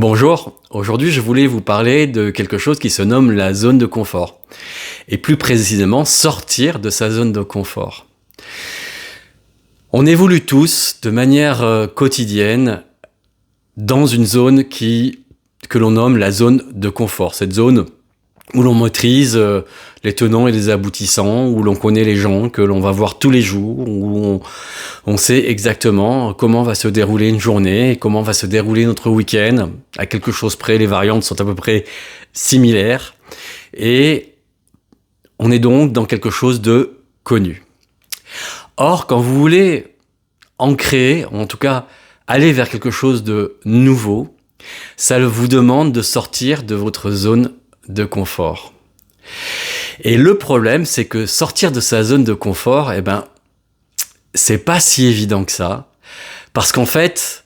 Bonjour, aujourd'hui je voulais vous parler de quelque chose qui se nomme la zone de confort. Et plus précisément, sortir de sa zone de confort. On évolue tous de manière quotidienne dans une zone que l'on nomme la zone de confort. Cette zone où l'on maîtrise les tenants et les aboutissants, où l'on connaît les gens que l'on va voir tous les jours, où on sait exactement comment va se dérouler une journée, comment va se dérouler notre week-end. À quelque chose près, les variantes sont à peu près similaires. Et on est donc dans quelque chose de connu. Or, quand vous voulez en créer, en tout cas aller vers quelque chose de nouveau, ça vous demande de sortir de votre zone de confort. Et le problème, c'est que sortir de sa zone de confort, c'est pas si évident que ça, parce qu'en fait,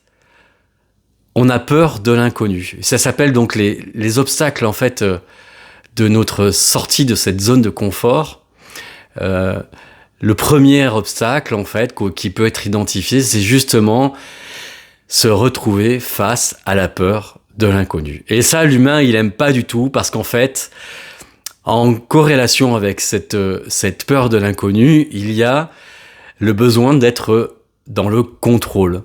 on a peur de l'inconnu. Ça s'appelle donc les obstacles, en fait, de notre sortie de cette zone de confort. Le premier obstacle, en fait, qui peut être identifié, c'est justement se retrouver face à la peur de l'inconnu. Et ça, l'humain, il aime pas du tout, parce qu'en fait, en corrélation avec cette peur de l'inconnu, il y a le besoin d'être dans le contrôle.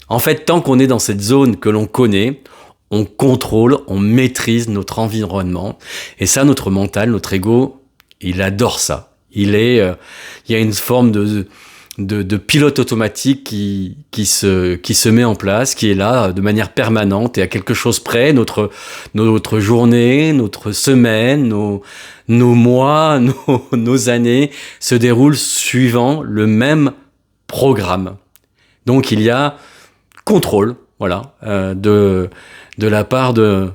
En fait, tant qu'on est dans cette zone que l'on connaît, on contrôle, on maîtrise notre environnement. Et ça, notre mental, notre ego, il adore ça. Il y a une forme de pilote automatique qui se met en place, qui est là de manière permanente et à quelque chose près. Notre journée, notre semaine, nos mois, nos années se déroulent suivant le même programme. Donc il y a contrôle, voilà, de la part de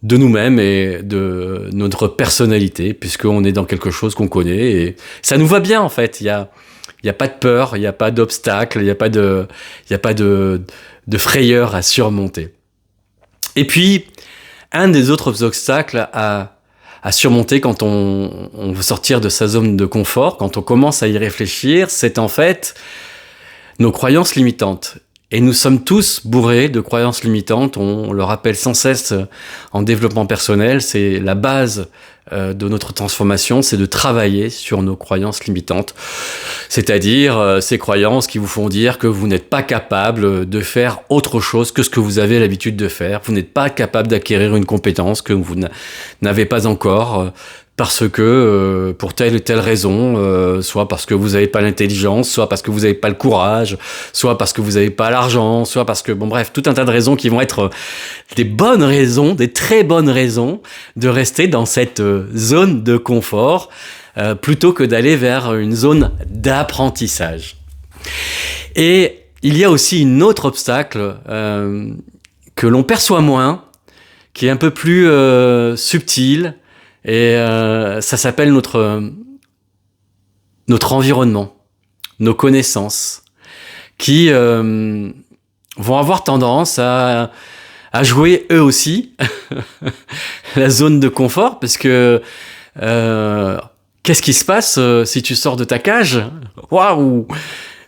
nous-mêmes et de notre personnalité, puisqu'on est dans quelque chose qu'on connaît et ça nous va bien en fait. Il y a pas de peur, il y a pas d'obstacle, il y a pas de frayeur à surmonter. Et puis, un des autres obstacles à surmonter quand on veut sortir de sa zone de confort, quand on commence à y réfléchir, c'est en fait nos croyances limitantes. Et nous sommes tous bourrés de croyances limitantes, on le rappelle sans cesse en développement personnel, c'est la base de notre transformation, c'est de travailler sur nos croyances limitantes. C'est-à-dire ces croyances qui vous font dire que vous n'êtes pas capable de faire autre chose que ce que vous avez l'habitude de faire. Vous n'êtes pas capable d'acquérir une compétence que vous n'avez pas encore parce que, pour telle ou telle raison, soit parce que vous n'avez pas l'intelligence, soit parce que vous n'avez pas le courage, soit parce que vous n'avez pas l'argent, soit parce que, bon bref, tout un tas de raisons qui vont être des bonnes raisons, des très bonnes raisons de rester dans cette zone de confort, plutôt que d'aller vers une zone d'apprentissage. Et il y a aussi un autre obstacle que l'on perçoit moins, qui est un peu plus subtil, et ça s'appelle notre environnement, nos connaissances, qui vont avoir tendance à jouer eux aussi la zone de confort, parce que qu'est-ce qui se passe si tu sors de ta cage ? Waouh !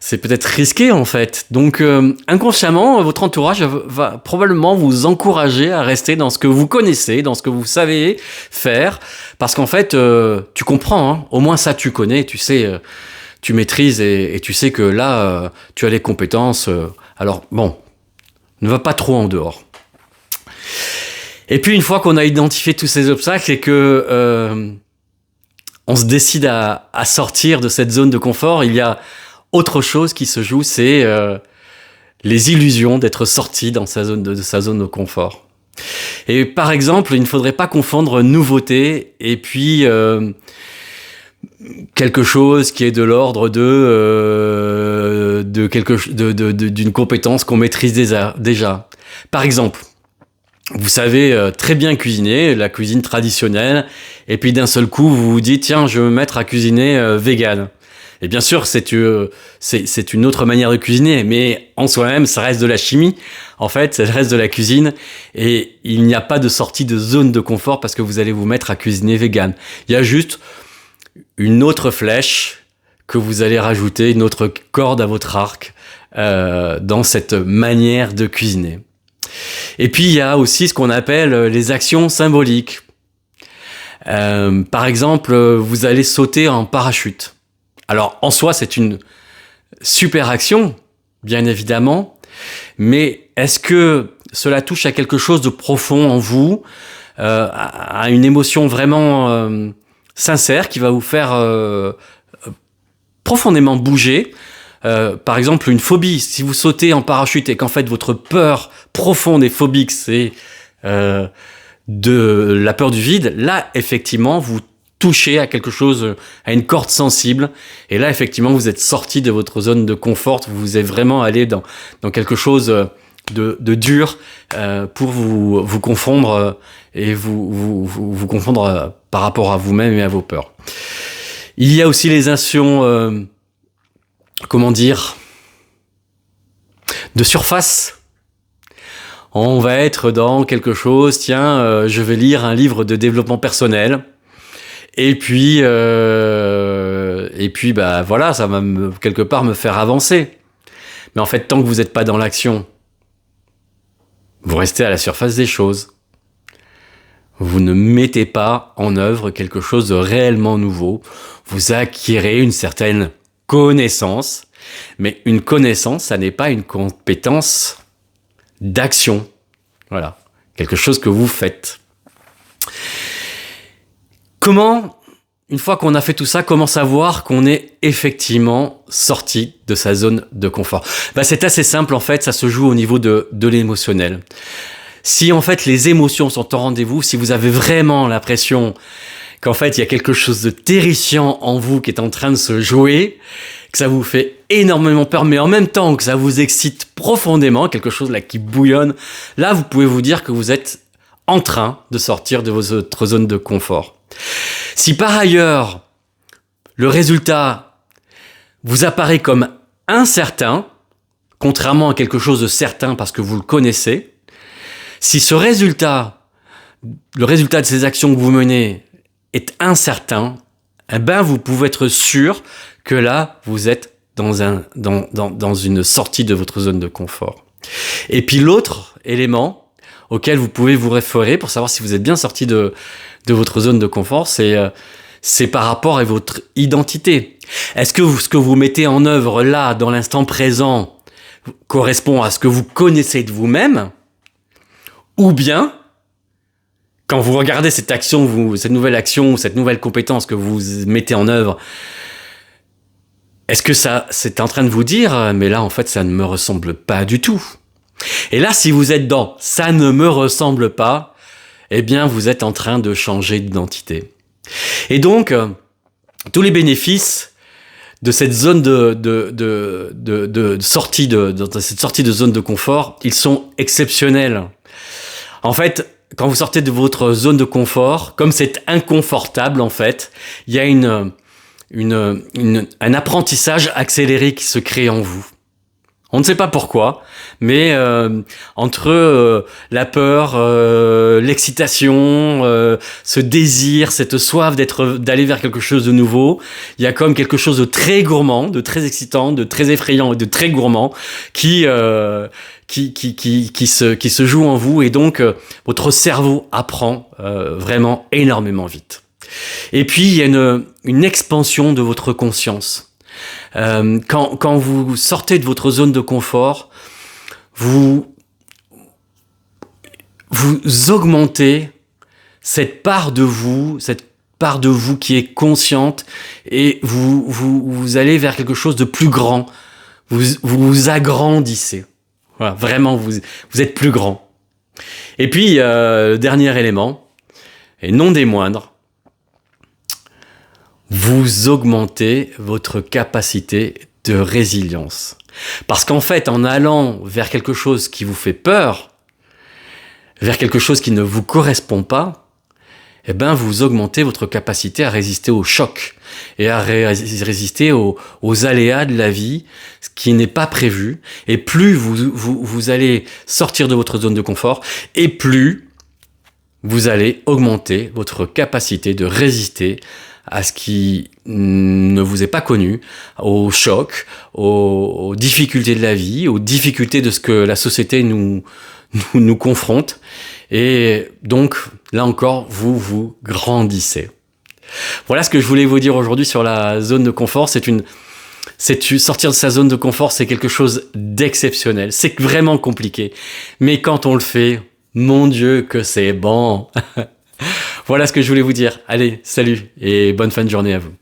C'est peut-être risqué en fait. Donc inconsciemment, votre entourage va probablement vous encourager à rester dans ce que vous connaissez, dans ce que vous savez faire, parce qu'en fait, tu comprends, hein, au moins ça tu connais, tu sais, tu maîtrises et tu sais que là, tu as les compétences. Alors bon, ne va pas trop en dehors. Et puis une fois qu'on a identifié tous ces obstacles et que on se décide à sortir de cette zone de confort, il y a autre chose qui se joue, c'est les illusions d'être sorti de sa zone de confort. Et par exemple, il ne faudrait pas confondre nouveauté et puis quelque chose qui est de l'ordre d'une compétence qu'on maîtrise déjà. Par exemple, vous savez très bien cuisiner, la cuisine traditionnelle, et puis d'un seul coup, vous vous dites, tiens, je vais me mettre à cuisiner vegan. Et bien sûr, c'est une autre manière de cuisiner, mais en soi-même, ça reste de la chimie. En fait, ça reste de la cuisine, et il n'y a pas de sortie de zone de confort parce que vous allez vous mettre à cuisiner vegan. Il y a juste une autre flèche que vous allez rajouter, une autre corde à votre arc dans cette manière de cuisiner. Et puis il y a aussi ce qu'on appelle les actions symboliques. Par exemple, vous allez sauter en parachute. Alors en soi, c'est une super action, bien évidemment, mais est-ce que cela touche à quelque chose de profond en vous, à une émotion vraiment sincère qui va vous faire profondément bouger? Par exemple, une phobie. Si vous sautez en parachute et qu'en fait votre peur profonde et phobique, c'est de la peur du vide, là, effectivement, vous touchez à quelque chose, à une corde sensible. Et là, effectivement, vous êtes sorti de votre zone de confort. Vous êtes vraiment allé dans quelque chose de dur pour vous confondre et vous confondre par rapport à vous-même et à vos peurs. Il y a aussi les actions, comment dire, de surface. On va être dans quelque chose, tiens, je vais lire un livre de développement personnel. Et puis bah voilà, ça va quelque part me faire avancer. Mais en fait, tant que vous n'êtes pas dans l'action, vous restez à la surface des choses. Vous ne mettez pas en œuvre quelque chose de réellement nouveau. Vous acquérez une certaine connaissance. Mais une connaissance, ça n'est pas une compétence d'action. Voilà. Quelque chose que vous faites. Comment, une fois qu'on a fait tout ça, comment savoir qu'on est effectivement sorti de sa zone de confort? C'est assez simple en fait, ça se joue au niveau de l'émotionnel. Si en fait les émotions sont au rendez-vous, si vous avez vraiment l'impression qu'en fait il y a quelque chose de terrifiant en vous qui est en train de se jouer, que ça vous fait énormément peur, mais en même temps que ça vous excite profondément, quelque chose là qui bouillonne, là vous pouvez vous dire que vous êtes en train de sortir de votre zone de confort. Si par ailleurs, le résultat vous apparaît comme incertain, contrairement à quelque chose de certain parce que vous le connaissez, si ce résultat, le résultat de ces actions que vous menez est incertain, eh ben vous pouvez être sûr que là, vous êtes dans une sortie de votre zone de confort. Et puis l'autre élément auquel vous pouvez vous référer pour savoir si vous êtes bien sorti de votre zone de confort, c'est par rapport à votre identité. Est-ce que ce que vous mettez en œuvre là, dans l'instant présent, correspond à ce que vous connaissez de vous-même? Ou bien, quand vous regardez cette action, cette nouvelle action, cette nouvelle compétence que vous mettez en œuvre, est-ce que c'est en train de vous dire, mais là, en fait, ça ne me ressemble pas du tout? Et là, si vous êtes dans « ça ne me ressemble pas », eh bien, vous êtes en train de changer d'identité. Et donc, tous les bénéfices de cette zone de sortie de cette sortie de zone de confort, ils sont exceptionnels. En fait, quand vous sortez de votre zone de confort, comme c'est inconfortable, en fait, il y a un apprentissage accéléré qui se crée en vous. On ne sait pas pourquoi, mais entre la peur, l'excitation, ce désir, cette soif d'aller vers quelque chose de nouveau, il y a comme quelque chose de très gourmand, de très excitant, de très effrayant et de très gourmand qui se joue en vous, et donc votre cerveau apprend vraiment énormément vite. Et puis il y a une expansion de votre conscience. Quand vous sortez de votre zone de confort, vous augmentez cette part de vous qui est consciente, et vous allez vers quelque chose de plus grand. Vous agrandissez. Voilà, vraiment, vous êtes plus grand. Et puis, dernier élément, et non des moindres, vous augmentez votre capacité de résilience. Parce qu'en fait, en allant vers quelque chose qui vous fait peur, vers quelque chose qui ne vous correspond pas, eh ben, vous augmentez votre capacité à résister au choc et à résister aux aléas de la vie, ce qui n'est pas prévu. Et plus vous allez sortir de votre zone de confort, et plus vous allez augmenter votre capacité de résister à ce qui ne vous est pas connu, aux chocs, aux difficultés de la vie, aux difficultés de ce que la société nous nous confronte. Et donc, là encore, vous grandissez. Voilà ce que je voulais vous dire aujourd'hui sur la zone de confort. Sortir de sa zone de confort, c'est quelque chose d'exceptionnel. C'est vraiment compliqué. Mais quand on le fait, mon Dieu, que c'est bon. Voilà ce que je voulais vous dire. Allez, salut et bonne fin de journée à vous.